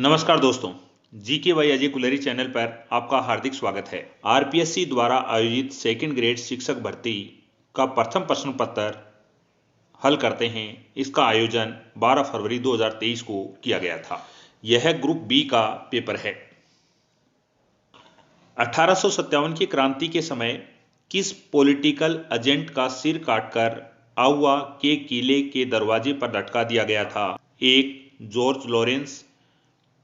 नमस्कार दोस्तों, GK by Ajay कुलरी channel पर आपका हार्दिक स्वागत है। आरपीएससी द्वारा आयोजित सेकंड ग्रेड शिक्षक भर्ती का प्रथम प्रश्न पत्र हल करते हैं। इसका आयोजन 12 फरवरी 2023 को किया गया था। यह ग्रुप बी का पेपर है। 1857 की क्रांति के समय किस पॉलिटिकल एजेंट का सिर काटकर आउवा के किले के दरवाजे पर लटका दिया गया था? 1. George Lawrence,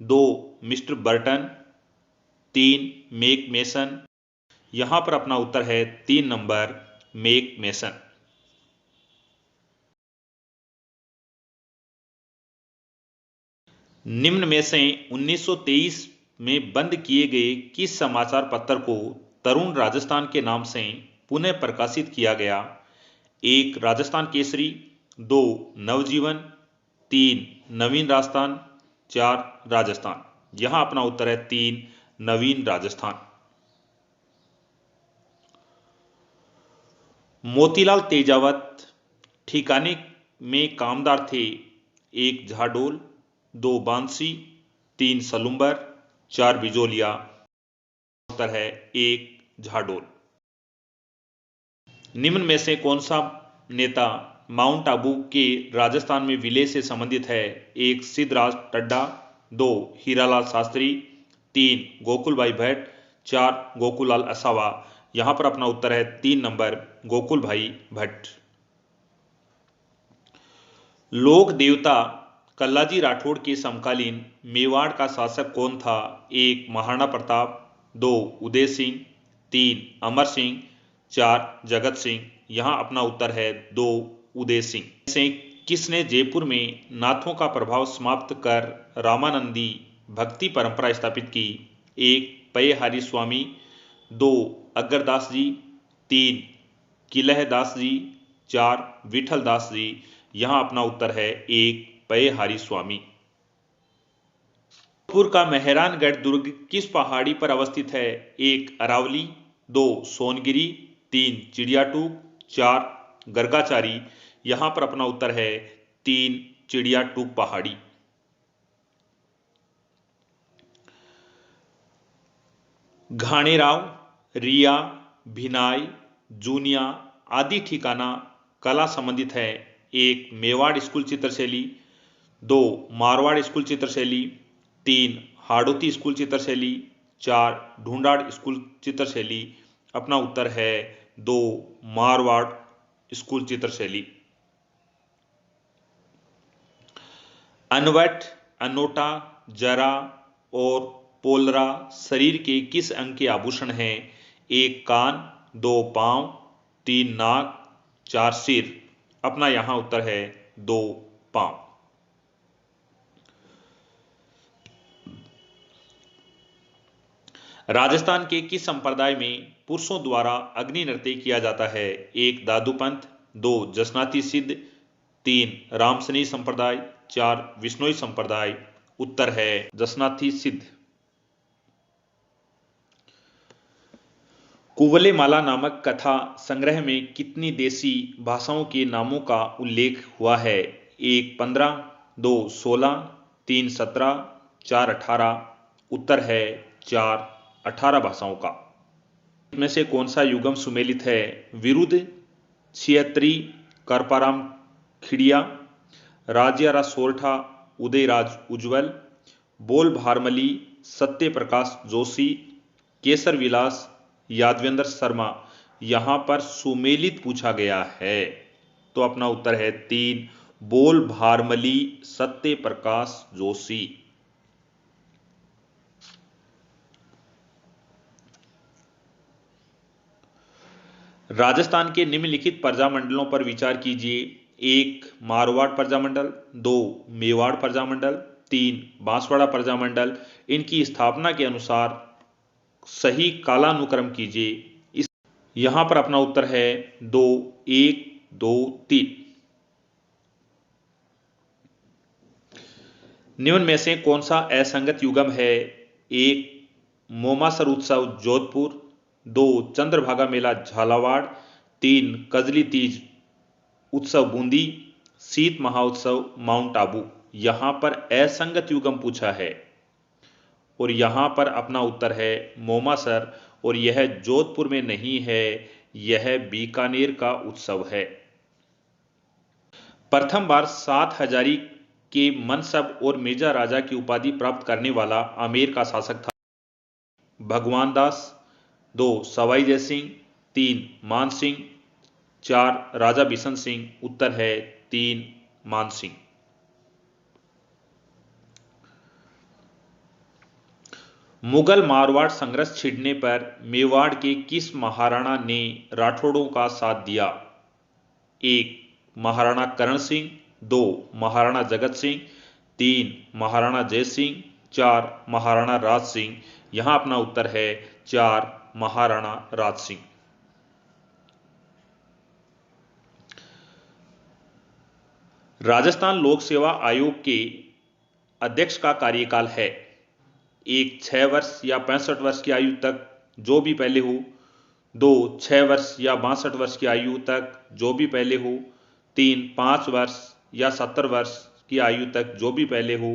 2. Mister Burton, 3. Make mason. यहां पर अपना उत्तर है 3 नंबर मेक मेसन। निम्न में से 1923 में बंद किए गए किस समाचार पत्र को तरुण राजस्थान के नाम से पुनः प्रकाशित किया गया? 1. राजस्थान केसरी, 2. नवजीवन, 3. नवीन राजस्थान, 4. राजस्थान। यहां अपना उत्तर है 3 नवीन राजस्थान। मोतीलाल तेजावत ठिकाने में कामदार थे? 1. झाडोल, 2. बांसी, 3. सलुम्बर, 4. बिजोलिया। उत्तर है 1. झाडोल। निम्न में से कौन सा नेता माउंट आबू के राजस्थान में विलय से संबंधित है? 1. सिद्धराज टड्डा, 2. हीरालाल शास्त्री, 3. गोकुलभाई भट्ट, 4. गोकुललाल असावा। यहां पर अपना उत्तर है 3 नंबर गोकुलभाई भट्ट। लोक देवता कल्लाजी राठौड़ के समकालीन मेवाड़ का शासक कौन था? 1. महाराणा प्रताप, 2. उदय सिंह, 3. अमर सिंह, 4. जगत सिंह। यहां अपना उत्तर है 2 उदय सिंह। से किसने जयपुर में नाथों का प्रभाव समाप्त कर रामानंदी भक्ति परंपरा स्थापित की? 1. पयहारी स्वामी, 2. अग्रदास जी, 3. किलहदास जी, 4. विठल दास जी। यहां अपना उत्तर है 1. पयहारी स्वामी। जोधपुर का मेहरानगढ़ दुर्ग किस पहाड़ी पर अवस्थित है? 1. अरावली, 2. सोनगिरी, 3. चिड़ियाटूक, 4. गर्गाचारी। यहां पर अपना उत्तर है 3. चिड़ियाटूक पहाड़ी। घाणेराव, रिया, भिनाई, जूनिया आदि ठिकाना कला संबंधित है? 1. मेवाड़ स्कूल चित्रशैली, 2. मारवाड़ स्कूल चित्रशैली, 3. हाड़ौती स्कूल चित्रशैली, 4. ढूंढाड़ स्कूल चित्रशैली। अपना उत्तर है 2. मारवाड़ स्कूल चित्रशैली। अनवट, अनोटा, जरा और पोलरा शरीर के किस अंग के आभूषण हैं? 1. कान, 2. पांव, 3. नाक, 4. सिर। अपना यहां उत्तर है 2. पांव। राजस्थान के किस संप्रदाय में पुरुषों द्वारा अग्नि नृत्य किया जाता है? 1. दादूपंथ, 2. जसनाती सिद्ध, 3. रामसनी संप्रदाय, 4. विश्नोई संप्रदाय। उत्तर है जसनाती सिद्ध। कुवले माला नामक कथा संग्रह में कितनी देसी भाषाओं के नामों का उल्लेख हुआ है? 1. 15, 2. 16, 3. 17, 4. 18। उत्तर है 4. 18 भाषाओं का। इनमें से कौन सा युगम सुमेलित है? विरुद्ध, छियत्री, करपाराम खिड़िया, राजियारा सोरठा, उदयराज उज्ज्वल, बोल भारमली, सत्य प्रकाश जोशी, केसर विलास, यादवेंद्र शर्मा। यहां पर सुमेलित पूछा गया है तो अपना उत्तर है 3. बोल भारमली, सत्य प्रकाश जोशी। राजस्थान के निम्नलिखित प्रजामंडलों पर विचार कीजिए। 1. मारवाड़ प्रजामंडल, 2. मेवाड़ प्रजामंडल, 3. बांसवाड़ा प्रजामंडल। इनकी स्थापना के अनुसार सही कालानुक्रम कीजिए। यहां पर अपना उत्तर है 2. 1, 2, 3। निम्न में से कौन सा असंगत युगम है? 1. मोमासर उत्सव जोधपुर, 2. चंद्रभागा मेला झालावाड़, 3. कजली तीज उत्सव बूंदी, शीत महाउत्सव माउंट आबू। यहां पर असंगत युगम पूछा है और यहाँ पर अपना उत्तर है मोमासर, और यह जोधपुर में नहीं है, यह बीकानेर का उत्सव है। प्रथम बार 7 हजारी के मनसब और मिर्जा राजा की उपाधि प्राप्त करने वाला आमेर का शासक था। भगवान दास, 2 सवाई जय सिंह, 3 मान सिंह, 4 राजा बिशन सिंह। उत्तर है 3 मान सिंह। मुगल मारवाड़ संघर्ष छिड़ने पर मेवाड़ के किस महाराणा ने राठौड़ों का साथ दिया? 1 महाराणा करण सिंह, 2 महाराणा जगत सिंह, 3 महाराणा जय सिंह, 4 महाराणा राज सिंह। यहां अपना उत्तर है 4 महाराणा राज सिंह। राजस्थान लोक सेवा आयोग के अध्यक्ष का कार्यकाल है? 1 6 वर्ष या 65 वर्ष की आयु तक, जो भी पहले हो। 2 6 वर्ष या 62 वर्ष की आयु तक, जो भी पहले हो। 3 5 वर्ष या 70 वर्ष की आयु तक, जो भी पहले हो।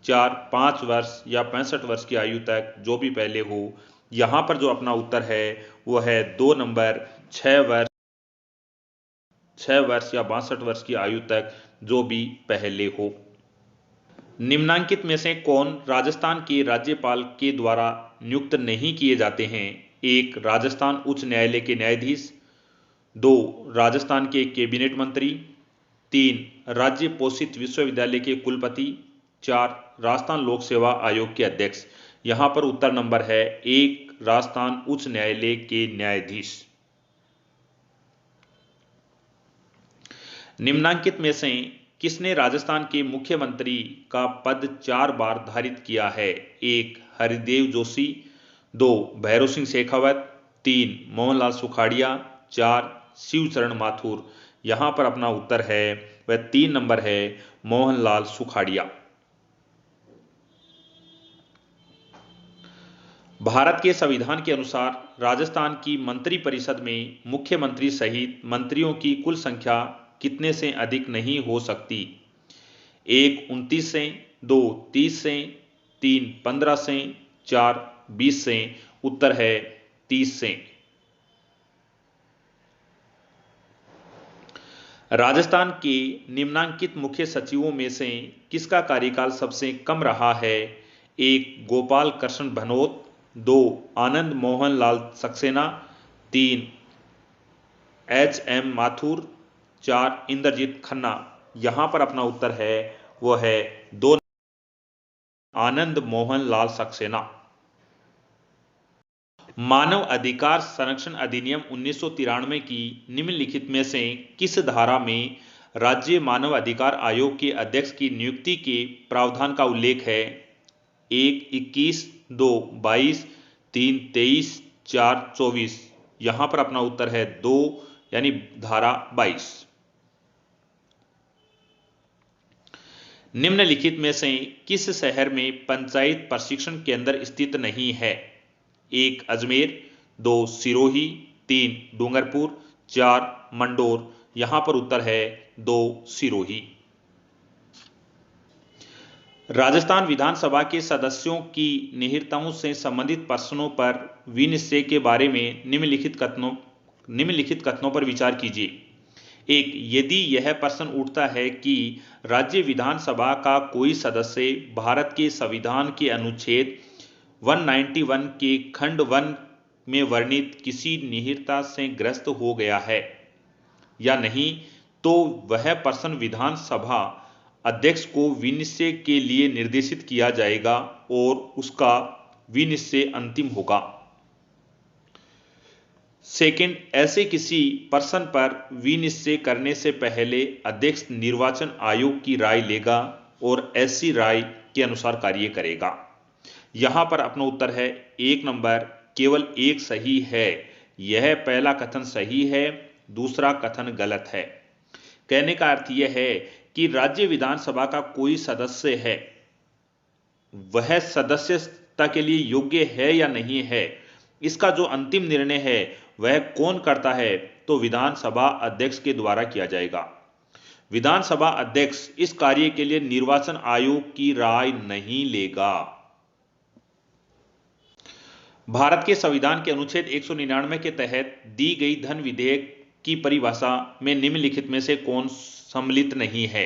4 5 वर्ष या 65 वर्ष की आयु तक, जो भी पहले हो। यहां पर जो अपना उत्तर है वो है 2 नंबर 6 वर्ष या 62 वर्ष की आयु तक, जो भी पहले हो। निम्नांकित में से कौन राजस्थान के राज्यपाल के द्वारा नियुक्त नहीं किए जाते हैं? 1 राजस्थान उच्च न्यायालय के न्यायाधीश, 2 राजस्थान के कैबिनेट मंत्री, 3 राज्य पोषित विश्वविद्यालय के कुलपति, 4 राजस्थान लोक सेवा आयोग के अध्यक्ष। यहां पर उत्तर नंबर है 1 राजस्थान उच्च न्यायालय के न्यायाधीश। निम्नांकित में से किसने राजस्थान के मुख्यमंत्री का पद 4 बार धारित किया है? 1 हरिदेव जोशी, 2 भैरों सिंह शेखावत, 3 मोहनलाल सुखाड़िया, 4 शिवचरण माथुर। यहां पर अपना उत्तर है वह 3 नंबर है मोहनलाल सुखाड़िया। भारत के संविधान के अनुसार राजस्थान की मंत्रिपरिषद में मुख्यमंत्री सहित मंत्रियों की कुल संख्या कितने से अधिक नहीं हो सकती? 1 29 से, 2 30 से, 3 15 से, 4 20 से। उत्तर है 30 से। राजस्थान के निम्नांकित मुख्य सचिवों में से किसका कार्यकाल सबसे कम रहा है? 1 गोपाल कृष्ण भनोत, 2 आनंद मोहन लाल सक्सेना, 3 HM माथुर, 4 इंद्रजीत खन्ना। यहां पर अपना उत्तर है वो है 2 आनंद मोहन लाल सक्सेना। मानव अधिकार संरक्षण अधिनियम 1993 की निम्नलिखित में से किस धारा में राज्य मानव अधिकार आयोग के अध्यक्ष की नियुक्ति के प्रावधान का उल्लेख है? 1 21, 2 22, 3 23, 4 24। यहां पर अपना उत्तर है 2 यानी धारा 22। निम्नलिखित में से किस शहर में पंचायत प्रशिक्षण केंद्र स्थित नहीं है? 1 अजमेर, 2 सिरोही, 3 डूंगरपुर, 4 मंडोर। यहां पर उत्तर है 2 सिरोही। राजस्थान विधानसभा के सदस्यों की निहिरताओं से संबंधित प्रश्नों पर विनिश्चय के बारे में निम्नलिखित कथनों पर विचार कीजिए। 1 यदि यह प्रश्न उठता है कि राज्य विधानसभा का कोई सदस्य भारत के संविधान के अनुच्छेद 191 के खंड 1 में वर्णित किसी निहिरता से ग्रस्त हो गया है या नहीं, तो वह प्रश्न विधानसभा अध्यक्ष को विनिश्चय के लिए निर्देशित किया जाएगा और उसका विनिश्चय अंतिम होगा। सेकंड, ऐसे किसी प्रश्न पर विनिश्चय करने से पहले अध्यक्ष निर्वाचन आयोग की राय लेगा और ऐसी राय के अनुसार कार्य करेगा। यहां पर अपना उत्तर है 1 नंबर केवल एक सही है। यह पहला कथन सही है, दूसरा कथन गलत है। कहने का अर्थ यह है कि राज्य विधानसभा का कोई सदस्य है, वह सदस्यता के लिए योग्य है या नहीं है, इसका जो अंतिम निर्णय है वह कौन करता है, तो विधानसभा अध्यक्ष के द्वारा किया जाएगा। विधानसभा अध्यक्ष इस कार्य के लिए निर्वाचन आयोग की राय नहीं लेगा। भारत के संविधान के अनुच्छेद 199 के तहत दी गई धन विधेयक की परिभाषा में निम्नलिखित में से कौन सम्मिलित नहीं है?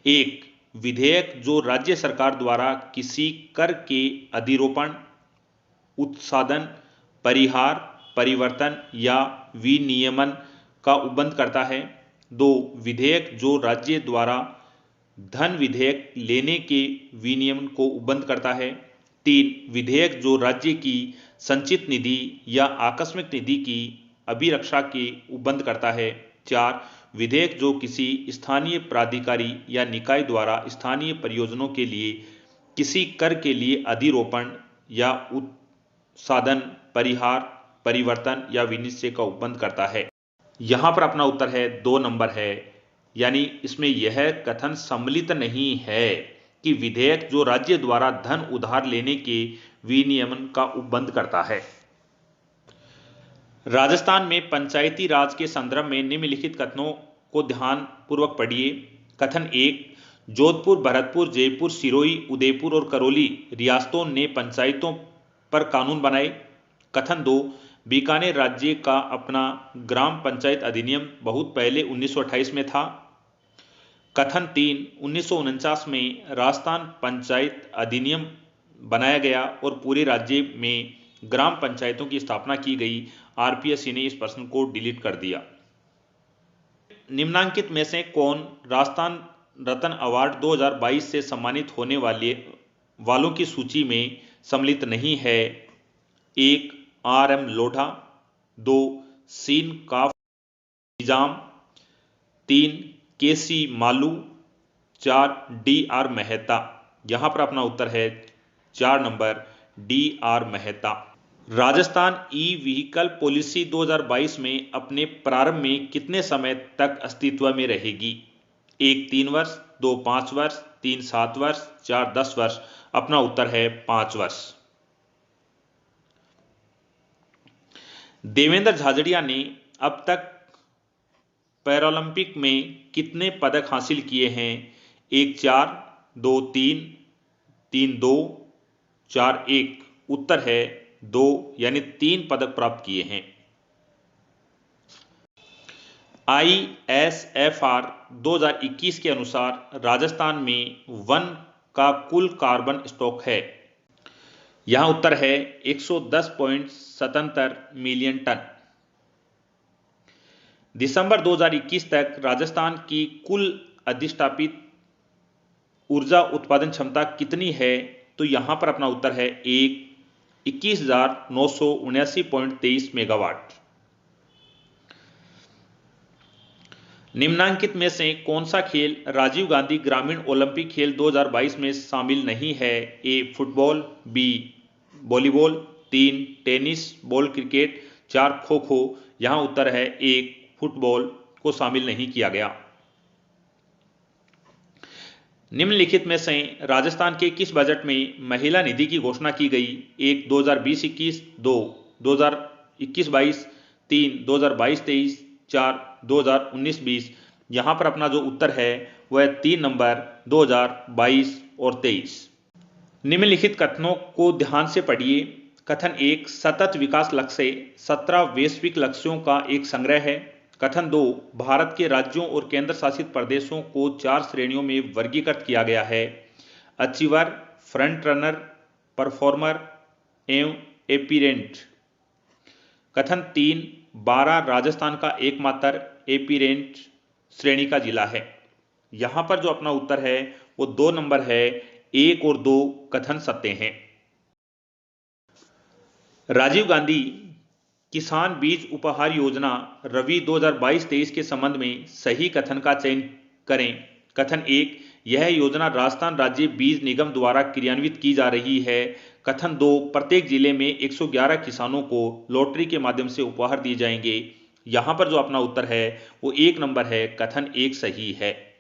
एक, विधेयक जो राज्य सरकार द्वारा किसी कर के अधिरोपण, उत्साधन, परिहार, परिवर्तन या विनियमन का उपबंध करता है। दो, विधेयक जो राज्य द्वारा धन विधेयक लेने के विनियमन को उपबंध करता है। तीन, विधेयक जो राज्य की संचित निधि या आकस्मिक निधि की अभिरक्षा के उपबंध करता है। चार, विधेयक जो किसी स्थानीय प्राधिकारी या निकाय द्वारा स्थानीय परियोजनाओं के लिए किसी कर के लिए अधिरोपण या उत्साधन, परिहार, परिवर्तन या विनिश्चय का उपबंध करता है। यहां पर अपना उत्तर है 2 नंबर है, यानी इसमें यह कथन सम्मिलित नहीं है कि विधेयक जो राज्य द्वारा धन उधार लेने के विनियमन का उपबंध करता है। राजस्थान में पंचायती राज के संदर्भ में निम्नलिखित कथनों को ध्यान पूर्वक पढ़िए। कथन 1, जोधपुर, भरतपुर, जयपुर, सिरोही, उदयपुर और करौली रियासतों ने पंचायतों पर कानून बनाए। कथन 2, बीकानेर राज्य का अपना ग्राम पंचायत अधिनियम बहुत पहले 1928 में था। कथन 3, 1949 में राजस्थान पंचायत अधिनियम बनाया गया और पूरे राज्य में ग्राम पंचायतों की स्थापना की गई। आरपीएससी ने इस प्रश्न को डिलीट कर दिया। निम्नांकित में से कौन राजस्थान रत्न अवार्ड 2022 से सम्मानित होने वालों की सूची में सम्मिलित नहीं है? 1, आर.एम. लोढ़ा। 2, सीन काफ निजाम। 3, के.सी. मालू। 4, डी.आर. मेहता। यहां पर अपना उत्तर है 4 number DR. Mehta. Rajasthan e vehicle policy 2022 में अपने प्रारंभ में कितने समय तक अस्तित्व में रहेगी? 1, 3 वर्ष। 2, 5 वर्ष। 3, 7 वर्ष। 4, 10 वर्ष। अपना उत्तर है 5 वर्ष। देवेंद्र झाझड़िया ने अब तक पैरालंपिक में कितने पदक हासिल किए हैं? 1, 4। 2, 3। 3, 2। 4, 1। उत्तर है 2, यानी 3 पदक प्राप्त किए हैं। ISFR 2021 के अनुसार राजस्थान में वन का कुल कार्बन स्टॉक है। यहां उत्तर है 110.77 मिलियन टन। दिसंबर 2021 तक राजस्थान की कुल अधिष्ठापित ऊर्जा उत्पादन क्षमता कितनी है? तो यहां पर अपना उत्तर है 21,979.23 मेगावाट। निम्नांकित में से कौन सा खेल राजीव गांधी ग्रामीण ओलंपिक खेल 2022 में शामिल नहीं है? A, football. B, volleyball. 3, tennis ball cricket. 4, kho kho. यहां उत्तर है 1, फुटबॉल को शामिल नहीं किया गया। निम्नलिखित में से राजस्थान के किस बजट में महिला निधि की घोषणा की गई? 1, 2020-21। 2, 2021-22। 3, 2022-23। 4, 2019-20। यहां पर अपना जो उत्तर है वह 3 नंबर 2022 और 23। निम्नलिखित कथनों को ध्यान से पढ़िए। कथन 1, सतत विकास लक्ष्य 17 वैश्विक लक्ष्यों का एक संग्रह है। कथन 2, भारत के राज्यों और केंद्र शासित प्रदेशों को 4 श्रेणियों में वर्गीकृत किया गया है: अचीवर, फ्रंट रनर, परफॉर्मर एवं एपीरेंट। कथन 3, 12 राजस्थान का एकमात्र एपीरेंट श्रेणी का जिला है। यहां पर जो अपना उत्तर है वो 2 नंबर है। 1 और 2 कथन सत्य हैं। राजीव गांधी किसान बीज उपहार योजना रवि 2022-23 के संबंध में सही कथन का चयन करें। कथन 1, यह योजना राजस्थान राज्य बीज निगम द्वारा क्रियान्वित की जा रही है। कथन 2, प्रत्येक जिले में 111 किसानों को लॉटरी के माध्यम से उपहार दिए जाएंगे। यहां पर जो अपना उत्तर है वो 1 नंबर है। कथन 1 सही है।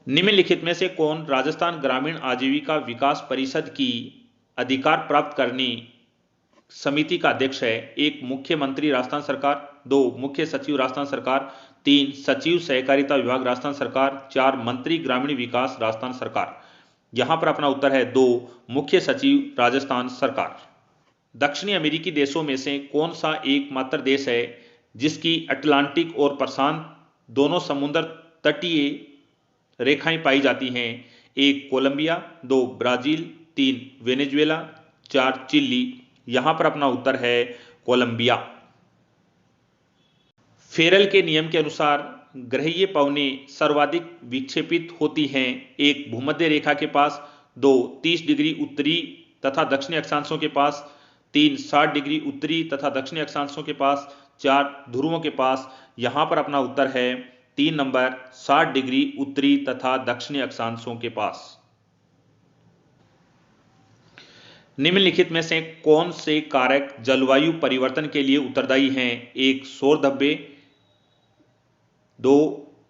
निम्नलिखित में से कौन राजस्थान ग्रामीण आजीविका विकास परिषद की अधिकार प्राप्त करने समिति का अध्यक्ष है? 1, मुख्यमंत्री राजस्थान सरकार। 2, मुख्य सचिव राजस्थान सरकार। 3, सचिव सहकारिता विभाग राजस्थान सरकार। 4, मंत्री ग्रामीण विकास राजस्थान सरकार। यहां पर अपना उत्तर है 2, मुख्य सचिव राजस्थान सरकार। दक्षिणी अमेरिकी देशों में से कौन सा एकमात्र देश है जिसकी अटलांटिक और प्रशांत दोनों समुद्र तटीय रेखाएं पाई जाती हैं? 1, कोलंबिया, 2, ब्राजील, 3, वेनेजुएला, 4, चिली। यहां पर अपना उत्तर है कोलंबिया। फेरल के नियम के अनुसार ग्रहीय पवनें सर्वाधिक विक्षेपित होती हैं? 1, भूमध्य रेखा के पास, 2, 30 डिग्री उत्तरी तथा दक्षिणी अक्षांशों के पास, 3, 60 डिग्री उत्तरी तथा दक्षिणी अक्षांशों के पास, 4, ध्रुवों के पास। यहां पर अपना उत्तर है 3 नंबर, 60 डिग्री उत्तरी तथा दक्षिणी अक्षांशों के पास। निम्नलिखित में से कौन से कारक जलवायु परिवर्तन के लिए उत्तरदायी हैं? 1, सौर धब्बे, 2,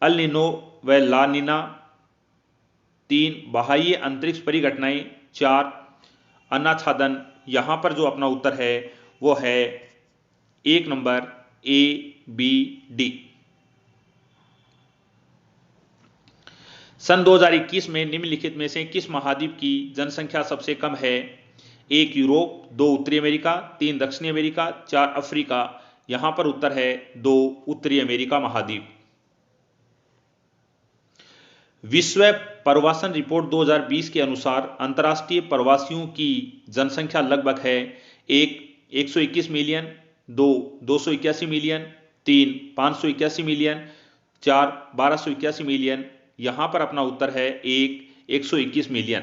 अल नीनो व ला नीना, 3, बाह्य अंतरिक्ष परिघटनाएं, 4, अनाच्छादन। यहां पर जो अपना उत्तर है वो है 1 नंबर, ए, बी, डी। सन 2021 में निम्नलिखित में से किस महाद्वीप की जनसंख्या सबसे कम है? 1, यूरोप, 2, उत्तरी अमेरिका, 3, दक्षिणी अमेरिका, 4, अफ्रीका। यहां पर उत्तर है 2, उत्तरी अमेरिका महाद्वीप। विश्व प्रवासन रिपोर्ट 2020 के अनुसार अंतर्राष्ट्रीय प्रवासियों की जनसंख्या लगभग है 1, 121 मिलियन, 2, 281 मिलियन, 3, 581 मिलियन, 4, 1281 मिलियन। यहां पर अपना उत्तर है 1, 121 मिलियन।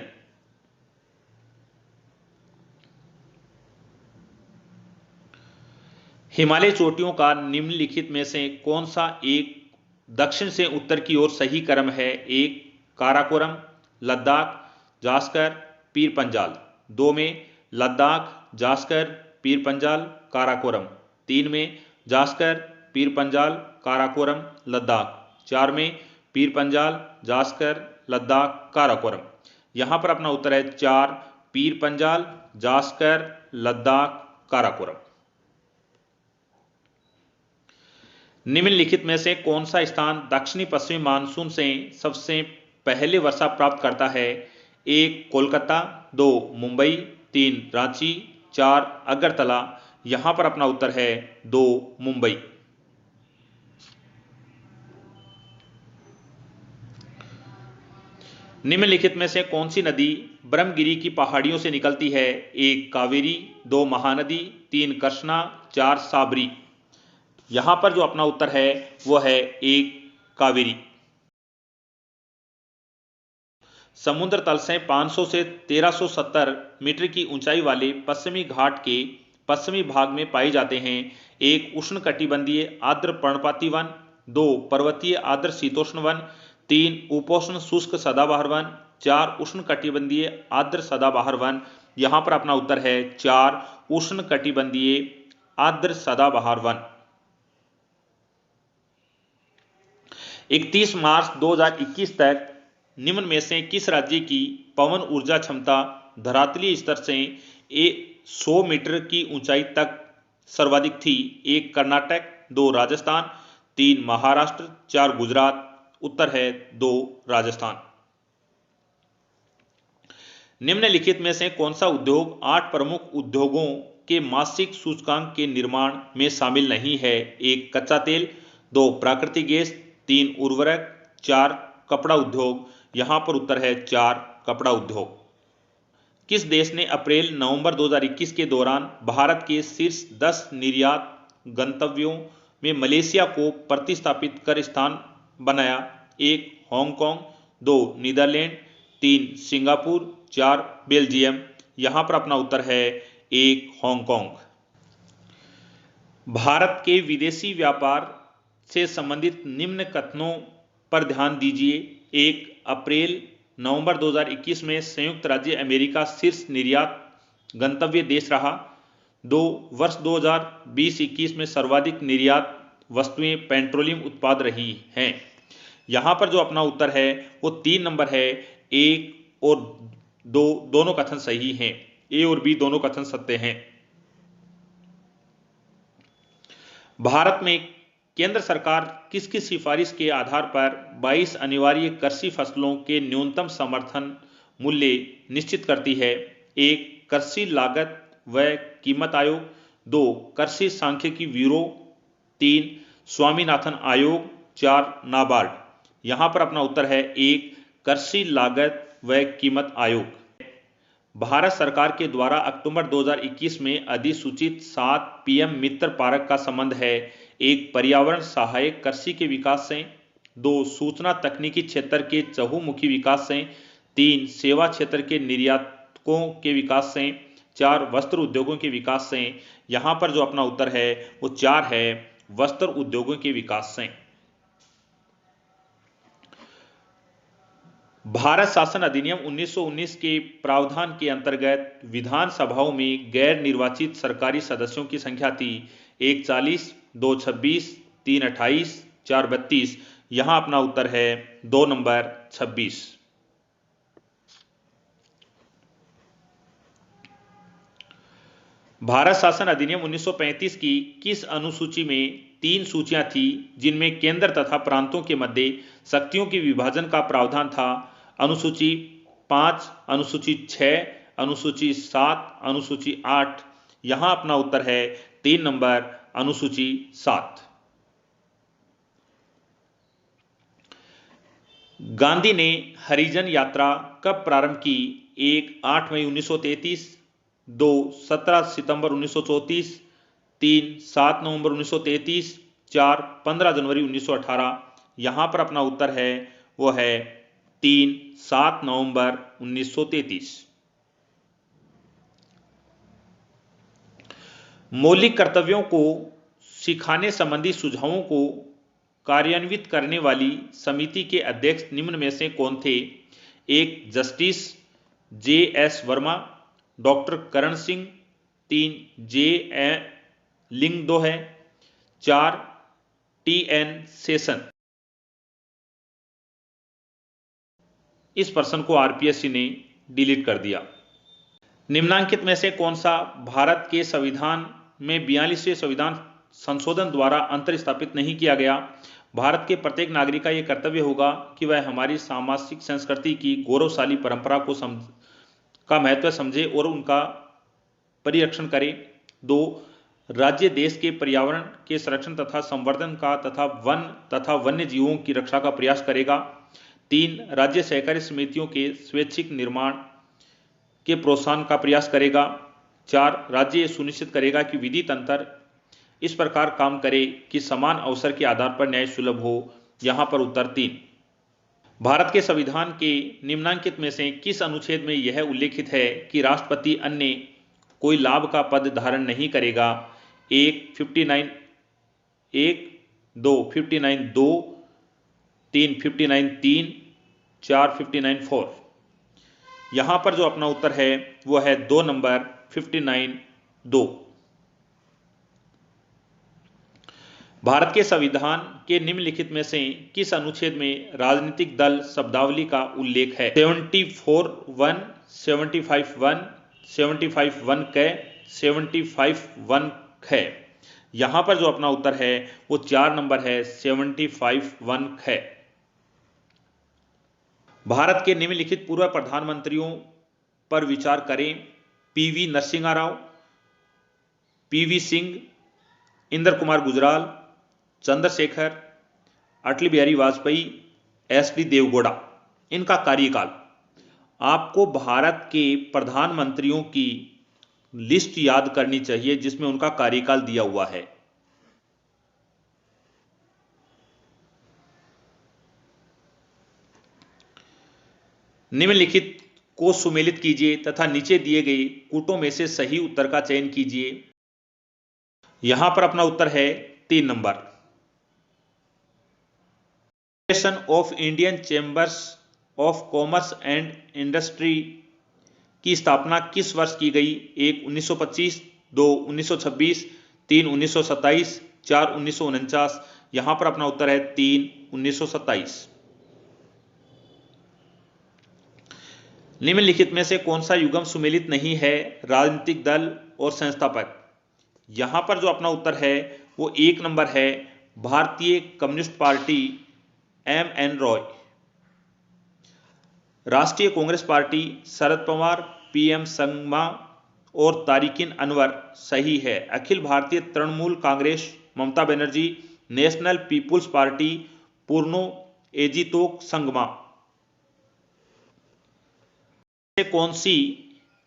हिमालय चोटियों का निम्नलिखित में से कौन सा एक दक्षिण से उत्तर की ओर सही क्रम है? 1, काराकोरम, लद्दाख, जास्कर, पीर पंजाल। 2 में लद्दाख, जास्कर, पीर पंजाल, काराकोरम। 3 में जास्कर, पीर पंजाल, काराकोरम, लद्दाख। 4 में पीर पंजाल, जास्कर, लद्दाख, काराकोरम। यहां पर अपना उत्तर है 4, पीर पंजाल, जास्कर, लद्दाख, काराकोरम। निम्नलिखित में से कौन सा स्थान दक्षिणी पश्चिमी मानसून से सबसे पहले वर्षा प्राप्त करता है? 1, कोलकाता, 2, मुंबई, 3, रांची, 4, अगरतला। यहां पर अपना उत्तर है 2, मुंबई। निम्नलिखित में से कौन सी नदी ब्रह्मगिरी की पहाड़ियों से निकलती है? 1, कावेरी, 2, महानदी, 3, कृष्णा, 4, साबरी। यहां पर जो अपना उत्तर है वो है 1, कावेरी। समुद्र तल से 500 से 1370 मीटर की ऊंचाई वाले पश्चिमी घाट के पश्चिमी भाग में पाए जाते हैं? 1, उष्णकटिबंधीय आर्द्र पर्णपाती वन, 2, पर्वतीय आर्द्र शीतोष्ण वन, 3, उपोष्ण शुष्क सदाबहार वन, 4, उष्णकटिबंधीय आर्द्र सदाबहार वन। यहां पर अपना उत्तर है 4, उष्णकटिबंधीय आर्द्र सदाबहार वन। 31 मार्च 2021 तक निम्न में से किस राज्य की पवन ऊर्जा क्षमता धरातलीय स्तर से 100 मीटर की ऊंचाई तक सर्वाधिक थी? 1, कर्नाटक, 2, राजस्थान, 3, महाराष्ट्र, 4, गुजरात। उत्तर है 2, राजस्थान। निम्नलिखित में से कौन सा उद्योग 8 प्रमुख उद्योगों के मासिक सूचकांक के निर्माण में शामिल नहीं है? 1, कच्चा तेल, 2, प्राकृतिक गैस, 3, उर्वरक, 4, कपड़ा उद्योग। यहां पर उत्तर है 4, कपड़ा उद्योग। किस देश ने अप्रैल-नवंबर 2021 के दौरान भारत के शीर्ष 10 निर्यात गंतव्यों में मलेशिया को प्रतिस्थापित कर स्थान बनाया? 1, हांगकांग, 2, नीदरलैंड, 3, सिंगापुर, 4, बेल्जियम। यहां पर अपना उत्तर है 1, हांगकांग। भारत के विदेशी व्यापार से संबंधित निम्न कथनों पर ध्यान दीजिए। 1, अप्रैल-नवंबर 2021 में संयुक्त राज्य अमेरिका शीर्ष निर्यात गंतव्य देश रहा। 2, वर्ष 2020-21 में सर्वाधिक निर्यात वस्तुएं पेट्रोलियम उत्पाद रही हैं। यहां पर जो अपना उत्तर है वो 3 नंबर है। 1 और 2 दोनों कथन सही हैं। ए और बी दोनों कथन सत्य हैं। भारत में केंद्र सरकार किसकी सिफारिश के आधार पर 22 अनिवार्य कृषि फसलों के न्यूनतम समर्थन मूल्य निश्चित करती है? 1. कृषि लागत व कीमत आयोग, 2. कृषि सांख्यिकी ब्यूरो, 3. स्वामीनाथन आयोग, 4. नाबार्ड। यहां पर अपना उत्तर है 1. कृषि लागत व कीमत आयोग। भारत सरकार के द्वारा अक्टूबर 2021 में अधिसूचित 7 पीएम मित्र पार्क का संबंध है? 1. पर्यावरण सहायक कृषि के विकास से, 2. सूचना तकनीकी क्षेत्र के चहुमुखी विकास से, 3. सेवा क्षेत्र के निर्यातकों के विकास से, 4. वस्त्र उद्योगों के विकास से। यहां पर जो अपना उत्तर है वो 4 है, वस्त्र उद्योगों के विकास से। भारत शासन अधिनियम 1919 के प्रावधान के अंतर्गत विधानसभाओं में गैर निर्वाचित सरकारी सदस्यों की संख्या थी? 1. 40, 2. 26, 3. 28, 4. 32। यहां अपना उत्तर है 2 नंबर 26। भारत शासन अधिनियम 1935 की किस अनुसूची में 3 सूचियां थी जिनमें केंद्र तथा प्रांतों के मध्य शक्तियों के विभाजन का प्रावधान था? अनुसूची 5, अनुसूची 6, अनुसूची 7, अनुसूची 8। यहां अपना उत्तर है 3 नंबर अनुसूची 7। गांधी ने हरिजन यात्रा कब प्रारंभ की? 1. 8 मई 1933, 2. 17 सितंबर 1934, 3. 7 नवंबर 1933, 4. 15 जनवरी 1918। यहां पर अपना उत्तर है वो है 3. 7 नवंबर 1933। मौलिक कर्तव्यों को सिखाने संबंधी सुझावों को कार्यान्वित करने वाली समिति के अध्यक्ष निम्न में से कौन थे? 1. Justice J.S. Verma, doctor Karan Singh, 3. J.A. Lyngdoh है, 4. T.N. सेशन। इस प्रश्न को आरपीएससी ने डिलीट कर दिया। निम्नांकित में से कौन सा भारत के संविधान में 42वें संविधान संशोधन द्वारा अंतर स्थापित नहीं किया गया? भारत के प्रत्येक नागरिक का यह कर्तव्य होगा कि वह हमारी सामाजिक संस्कृति की गौरवशाली परंपरा का महत्व समझे और उनका परिरक्षण करे। 2. राज्य देश के पर्यावरण के संरक्षण तथा संवर्धन का तथा वन तथा वन्य जीवों की रक्षा का प्रयास करेगा। 3. राज्य सहकारी समितियों के स्वैच्छिक निर्माण के प्रोत्साहन का प्रयास करेगा। 4. राज्य सुनिश्चित करेगा कि विधि तंत्र इस प्रकार काम करे कि समान अवसर के आधार पर न्याय सुलभ हो। यहां पर उत्तर 3। भारत के संविधान के निम्नांकित में से किस अनुच्छेद में यह उल्लेखित है कि राष्ट्रपति अन्य कोई लाभ का पद धारण नहीं करेगा? 1. 59 1, 2. 59 2, 3. 59 3, 4. 59 4। यहां पर जो अपना उत्तर है वो है 2 नंबर 59 2। भारत के संविधान के निम्नलिखित में से किस अनुच्छेद में राजनीतिक दल शब्दावली का उल्लेख है? 74(1), 75(1), 75(1) क, 75(1) ख। यहां पर जो अपना उत्तर है वो 4 नंबर है 75(1) ख। भारत के निम्नलिखित पूर्व प्रधानमंत्रियों पर विचार करें। PV Narasimha Rao, PV Singh, Indra Kumar Gujral, Chandrashekhar, Atal Bihari Vajpayee, SD Deve Gowda. इनका कार्यकाल। आपको भारत के प्रधानमंत्रियों की लिस्ट याद करनी चाहिए जिसमें उनका कार्यकाल दिया हुआ है। निम्नलिखित को सुमेलित कीजिए तथा नीचे दिए गए कूटों में से सही उत्तर का चयन कीजिए। यहां पर अपना उत्तर है 3 number. Federation of Indian chambers of commerce and industry की स्थापना किस वर्ष की गई? 1. 1925, 2. 1926, 3. 1927, 4. 1949। यहां पर अपना उत्तर है 3. 1927। निम्नलिखित में से कौन सा युग्म सुमेलित नहीं है? राजनीतिक दल और संस्थापक। यहां पर जो अपना उत्तर है वो 1 नंबर है भारतीय communist party, M.N. Roy. Rashtriya Congress party, Sharad Pawar, PM Sangma और तारिकिन अनवर सही है। Akhil Bharatiya Trinamool Congress, Mamata Banerjee, national people's party, Purno Agitok Sangma. कौन सी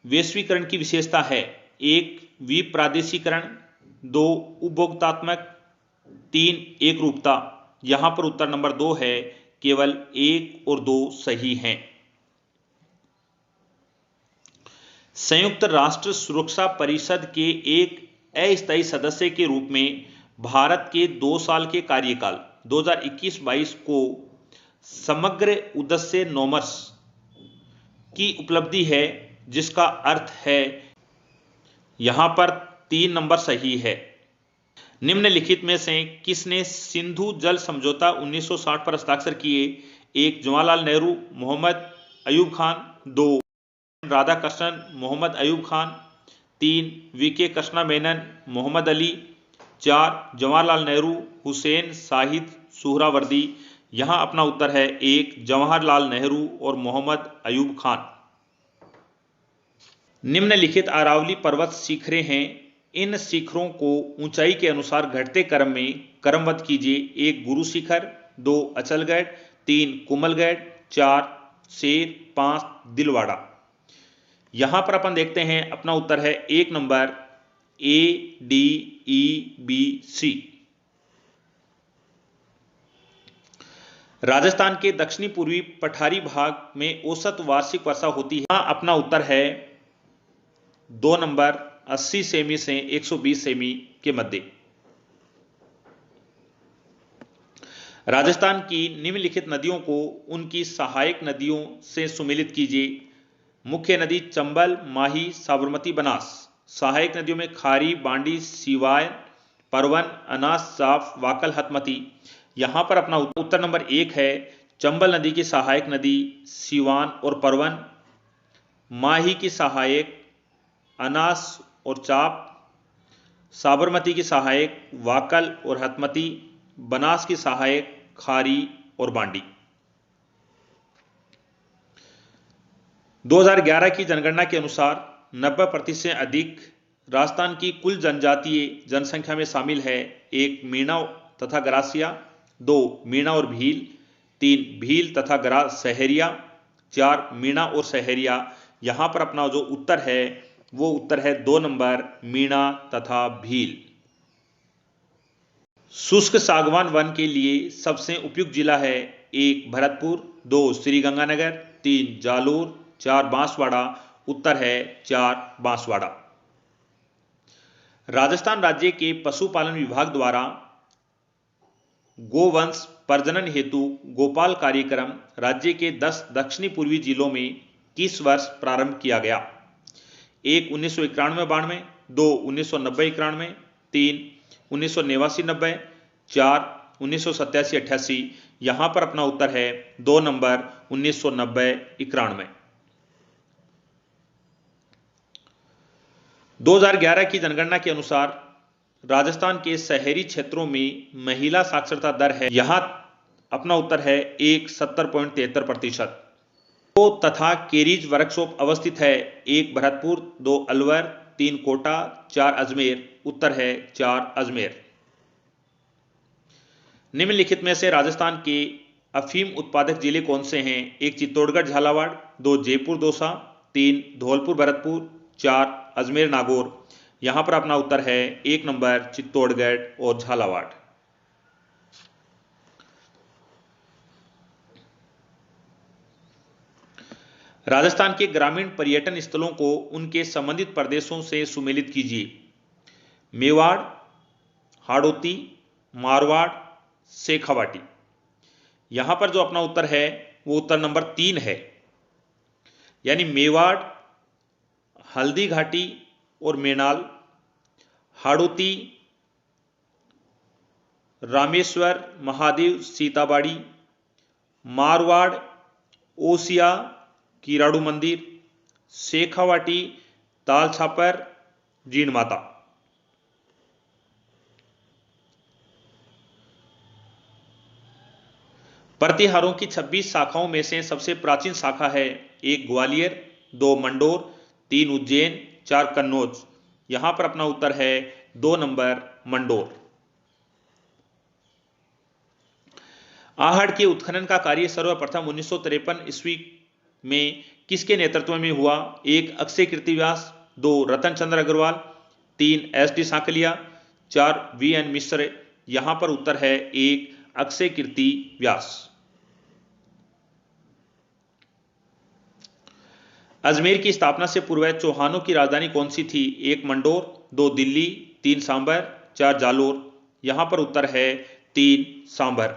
वैश्वीकरण की विशेषता है? एक, विप्रादेशीकरण, दो, उपभोक्तात्मक, तीन, एकरूपता। यहां पर उत्तर नंबर 2 है, केवल 1 और 2 सही हैं। संयुक्त राष्ट्र सुरक्षा परिषद के एक अस्थायी सदस्य के रूप में भारत के 2 साल के कार्यकाल 2021-22 को समग्र उद्देश्य नॉर्म्स की उपलब्धि है, जिसका अर्थ है, यहां पर 3 नंबर सही है। निम्नलिखित में से किसने सिंधु जल समझौता 1960 पर हस्ताक्षर किए? एक, जवाहरलाल नेहरू, मोहम्मद अयूब खान, 2, राधाकृष्णन, मोहम्मद अयूब खान, 3, वीके कृष्णा मेनन, मोहम्मद अली, 4, जवाहरलाल नेहरू, हुसैन साहिद सुहरावर्दी। यहां अपना उत्तर है 1, जवाहरलाल नेहरू और मोहम्मद अयूब खान। निम्नलिखित अरावली पर्वत शिखरें हैं, इन शिखरों को ऊंचाई के अनुसार घटते क्रम में क्रमबद्ध कीजिए। 1, गुरु शिखर, 2, अचलगढ़, 3, कुमलगढ़, 4, शेर, 5, दिलवाड़ा। यहां पर अपन देखते हैं अपना उत्तर है 1 नंबर ADEBC। राजस्थान के दक्षिणी पूर्वी पठारी भाग में औसत वार्षिक वर्षा होती है। यहां अपना उत्तर है 2 नंबर 80 सेमी से 120 सेमी के मध्य। राजस्थान की निम्नलिखित नदियों को उनकी सहायक नदियों से सुमेलित कीजिए। मुख्य नदी चंबल, माही, साबरमती, बनास। सहायक नदियों में खारी, बांडी, सिवान, परवन, अनास, साफ, वाकल, हथमती। यहां पर अपना उत्तर नंबर 1 है, चंबल नदी की सहायक नदी सिवान और परवन, माही की सहायक अनास और चाप, साबरमती की सहायक वाकल और हथमती, बनास की सहायक खारी और बांडी। 2011 की जनगणना के अनुसार 90% से अधिक राजस्थान की कुल जनजातीय जनसंख्या में शामिल है। 1, मीणा तथा गरासिया, 2, मीणा और भील, 3, भील तथा सहरिया, 4, मीणा और सहरिया। यहां पर अपना जो उत्तर है वो उत्तर है 2 नंबर मीणा तथा भील। शुष्क सागवान वन के लिए सबसे उपयुक्त जिला है। 1, भरतपुर, 2, श्रीगंगानगर, 3, जालोर, 4, बांसवाड़ा। उत्तर है 4, बांसवाड़ा। राजस्थान राज्य के पशुपालन विभाग द्वारा गोवंश प्रजनन हेतु गोपाल कार्यक्रम राज्य के 10 दक्षिणी पूर्वी जिलों में किस वर्ष प्रारंभ किया गया? 1, 1991-92, 2, 1990-91, 3, 1989-90, 4, 1987-88। यहां पर अपना उत्तर है 2 नंबर 1990-91। 2011 की जनगणना के अनुसार राजस्थान के शहरी क्षेत्रों में महिला साक्षरता दर है, यहां अपना उत्तर है 70.73%। तो तथा केरीज वर्कशॉप अवस्थित है। 1, भरतपुर, 2, अलवर, 3, कोटा, 4, अजमेर। उत्तर है 4, अजमेर। निम्नलिखित में से राजस्थान के अफीम उत्पादक जिले कौन से हैं? 1, चित्तौड़गढ़ झालावाड़, 2, जयपुर दौसा, 3, धौलपुर भरतपुर, 4, अजमेर नागौर। यहां पर अपना उत्तर है 1 नंबर चित्तौड़गढ़ और झालावाड़। राजस्थान के ग्रामीण पर्यटन स्थलों को उनके संबंधित प्रदेशों से सुमेलित कीजिए। मेवाड़, हाड़ौती, मारवाड़, शेखावाटी। यहां पर जो अपना उत्तर है वो उत्तर नंबर 3 है, यानी मेवाड़, हल्दी घाटी और मेनाल, हाड़ौती, रामेश्वर, महादेव, सीताबाड़ी, मारवाड़, ओसिया, किराड़ू मंदिर, शेखावाटी, ताल छापर, जीण माता। प्रतिहारों की 26 शाखाओं में से सबसे प्राचीन शाखा है 1 ग्वालियर, 2 मंडोर, 3 उज्जैन, 4 कन्नौज। यहां पर अपना उत्तर है 2 नंबर मंडोर। आहड़ के उत्खनन का कार्य सर्वप्रथम 1953 ईस्वी में किसके नेतृत्व में हुआ? 1 अक्षय कीर्ति व्यास, 2 रतन चंद्र अग्रवाल, 3 एस.डी. सांकलिया, 4 वी.एन. मिश्र। यहां पर उत्तर है 1 अक्षय कीर्ति व्यास। अजमेर की स्थापना से पूर्व चौहानों की राजधानी कौन सी थी? 1 मंडोर, 2 दिल्ली, 3 सांभर, 4 जालोर। यहां पर उत्तर है 3 सांभर।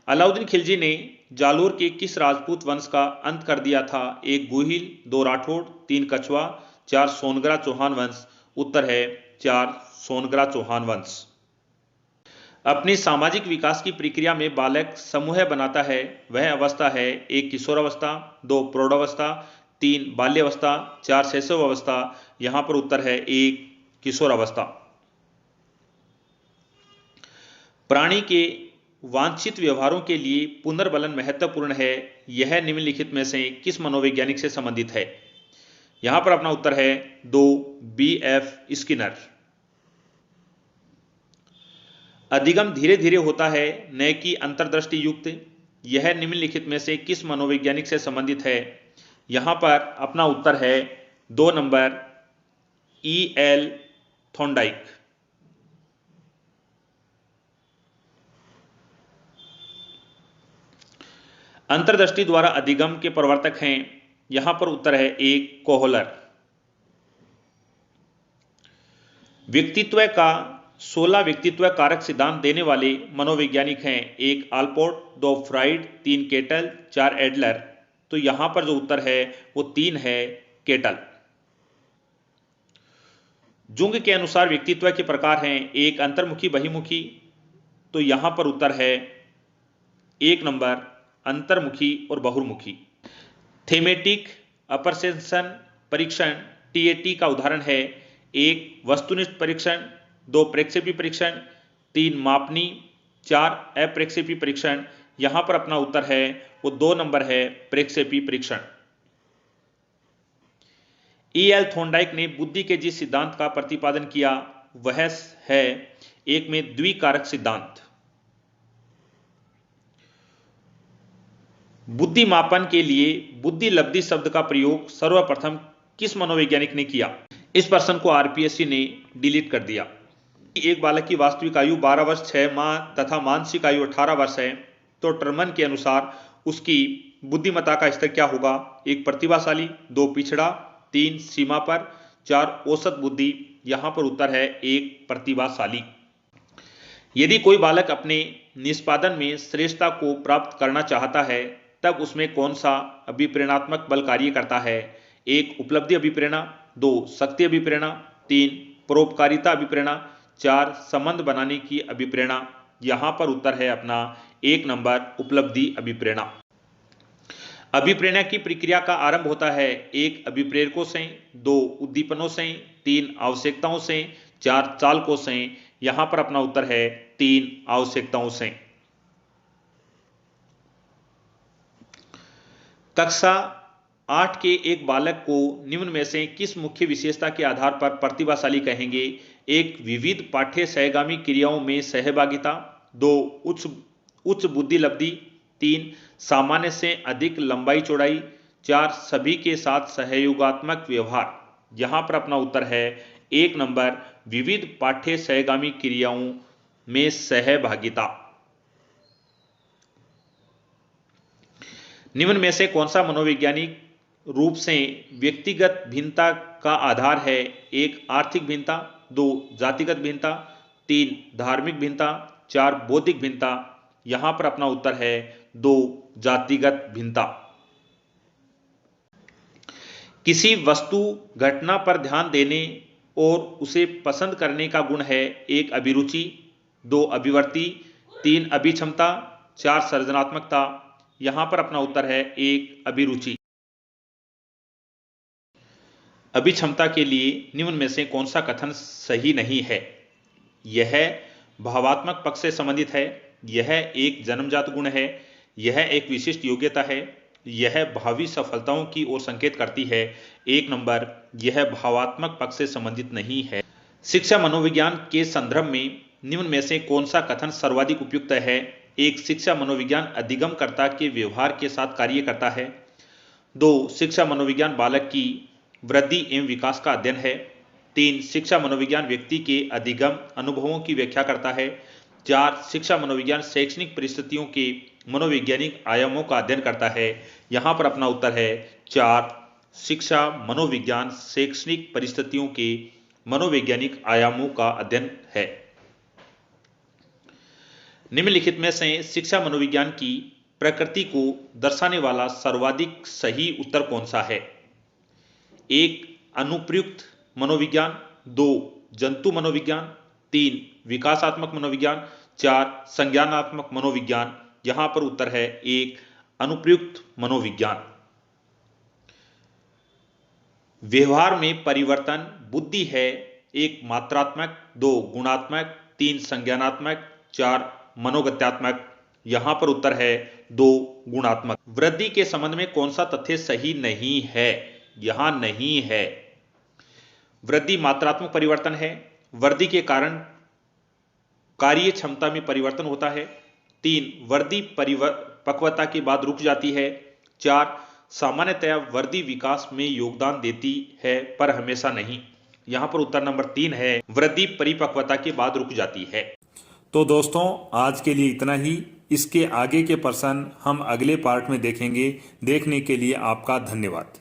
अलाउद्दीन खिलजी ने जालोर के किस राजपूत वंश का अंत कर दिया था? 1 गुहिल, 2 राठौड़, 3 कछवा, 4 सोनगरा चौहान वंश। उत्तर है 4 सोनगरा चौहान वंश। अपनी सामाजिक विकास की प्रक्रिया में बालक समूह बनाता है, वह अवस्था है 1 किशोरावस्था, 2 प्रौढ़ावस्था, 3 बाल्यावस्था, 4 शैशवावस्था। यहां पर उत्तर है 1 किशोरावस्था। प्राणी के वांछित व्यवहारों के लिए पुनर्बलन महत्वपूर्ण है, यह निम्नलिखित में से किस मनोवैज्ञानिक से संबंधित है? यहां पर अपना उत्तर है 2 बी.एफ. स्किनर। अधिगम धीरे धीरे होता है, न कि अंतर्दृष्टि युक्त, यह निम्नलिखित में से किस मनोवैज्ञानिक से संबंधित है? यहां पर अपना उत्तर है 2 नंबर ई.एल. थॉर्नडाइक। अंतर्दृष्टि द्वारा अधिगम के प्रवर्तक हैं, यहां पर उत्तर है 1 कोहलर। व्यक्तित्व का 16 व्यक्तित्व कारक सिद्धांत देने वाले मनोवैज्ञानिक हैं, 1 आलपोर्ट, 2 फ्राइड, 3 केटल, 4 एडलर। तो यहां पर जो उत्तर है वो 3 है केटल। जुंग के अनुसार व्यक्तित्व के प्रकार हैं, 1 अंतर्मुखी, बहिर्मुखी। तो यहां पर उत्तर है 1 नंबर अंतर्मुखी और बहुर्मुखी। थेमेटिक अपर्सेप्शन परीक्षण टीएटी का उदाहरण है, 1 वस्तुनिष्ठ परीक्षण, 2 प्रक्षेपी परीक्षण, 3 मापनी, 4 अप्रक्षेपी परीक्षण। यहां पर अपना उत्तर है वो 2 नंबर है प्रक्षेपी परीक्षण। ई.एल. थॉर्नडाइक ने बुद्धि के जिस सिद्धांत का प्रतिपादन किया वह है 1 में द्विकारक सिद्धांत। बुद्धि मापन के लिए बुद्धि लब्धि शब्द का प्रयोग सर्वप्रथम किस मनोवैज्ञानिक ने किया? इस प्रश्न को आरपीएससी ने डिलीट कर दिया। एक बालक की वास्तविक आयु 12 वर्ष 6 माह तथा मानसिक आयु 18 वर्ष है, तो टर्मन के अनुसार उसकी बुद्धिमत्ता का स्तर क्या होगा? 1 प्रतिभाशाली, 2 पिछड़ा, 3 सीमा पर, 4 औसत बुद्धि। यहां पर उत्तर है 1 प्रतिभाशाली। यदि कोई बालक अपने निष्पादन में श्रेष्ठता को प्राप्त करना चाहता है तब उसमें कौन सा अभिप्रेरणात्मक बल कार्य करता है? 1 उपलब्धि अभिप्रेरणा, 2 शक्ति अभिप्रेरणा, 3 परोपकारिता अभिप्रेरणा, 4 संबंध बनाने की अभिप्रेरणा। यहां पर उत्तर है अपना 1 नंबर उपलब्धि अभिप्रेरणा। अभिप्रेरणा की प्रक्रिया का आरंभ होता है 1 अभिप्रेरकों से, 2 उद्दीपनों से, 3 आवश्यकताओं से, 4 चालकों से। यहां पर अपना उत्तर है 3 आवश्यकताओं से। कक्षा 8 के एक बालक को निम्न में से किस मुख्य विशेषता के आधार पर प्रतिभाशाली कहेंगे? 1 विविध पाठ्य सहगामी क्रियाओं में सहभागिता, 2 उच्च बुद्धि लब्धि, 3 सामान्य से अधिक लंबाई चौड़ाई, 4 सभी के साथ सहयोगात्मक व्यवहार। यहां पर अपना उत्तर है 1 नंबर विविध पाठ्य सहगामी क्रियाओं में सहभागिता। निम्न में से कौन सा मनोवैज्ञानिक रूप से व्यक्तिगत भिन्नता का आधार है? 1 आर्थिक भिन्नता, 2 जातिगत भिन्नता, 3 धार्मिक भिन्नता, 4 बौद्धिक भिन्नता। यहां पर अपना उत्तर है 2 जातिगत भिन्नता। किसी वस्तु घटना पर ध्यान देने और उसे पसंद करने का गुण है 1 अभिरुचि, 2 अभिवृत्ति, 3 अभिक्षमता, 4 सृजनात्मकता। यहां पर अपना उत्तर है 1 अभिरुचि। अभिक्षमता के लिए निम्न में से कौन सा कथन सही नहीं है? यह भावात्मक पक्ष से संबंधित है, यह एक जन्मजात गुण है, यह एक विशिष्ट योग्यता है, यह भावी सफलताओं की ओर संकेत करती है। 1 नंबर, यह भावात्मक पक्ष से संबंधित नहीं है। शिक्षा मनोविज्ञान के संदर्भ में निम्न में से कौन सा कथन सर्वाधिक उपयुक्त है? 1. शिक्षा मनोविज्ञान अधिगमकर्ता के व्यवहार के साथ कार्य करता है। 2. शिक्षा मनोविज्ञान बालक की वृद्धि एवं विकास का अध्ययन है। 3. शिक्षा मनोविज्ञान व्यक्ति के अधिगम अनुभवों की व्याख्या करता है। 4. शिक्षा मनोविज्ञान शैक्षणिक परिस्थितियों के मनोवैज्ञानिक आयामों का अध्ययन करता है। यहाँ पर अपना उत्तर है 4. शिक्षा मनोविज्ञान शैक्षणिक परिस्थितियों के मनोवैज्ञानिक आयामों का अध्ययन है। निम्नलिखित में से शिक्षा मनोविज्ञान की प्रकृति को दर्शाने वाला सर्वाधिक सही उत्तर कौन सा है? 1. अनुप्रयुक्त मनोविज्ञान। 2. जंतु मनोविज्ञान। 3. विकासात्मक मनोविज्ञान। 4. संज्ञानात्मक मनोविज्ञान। यहां पर उत्तर है 1. अनुप्रयुक्त मनोविज्ञान। व्यवहार में परिवर्तन बुद्धि है 1. मात्रात्मक, 2. गुणात्मक, 3. संज्ञानात्मक, 4. मनोगत्यात्मक। यहां पर उत्तर है 2. गुणात्मक। वृद्धि के संबंध में कौन सा तथ्य सही नहीं है? यहां नहीं है। वृद्धि मात्रात्मक परिवर्तन है। वृद्धि के कारण कार्य क्षमता में परिवर्तन होता है। 3. वृद्धि परिपक्वता के बाद रुक जाती है। 4. सामान्यतया वृद्धि विकास में योगदान देती है पर हमेशा नहीं। यहां पर उत्तर नंबर 3 है, वृद्धि परिपक्वता के बाद रुक जाती है। तो दोस्तों आज के लिए इतना ही। इसके आगे के प्रश्न हम अगले पार्ट में देखेंगे। देखने के लिए आपका धन्यवाद।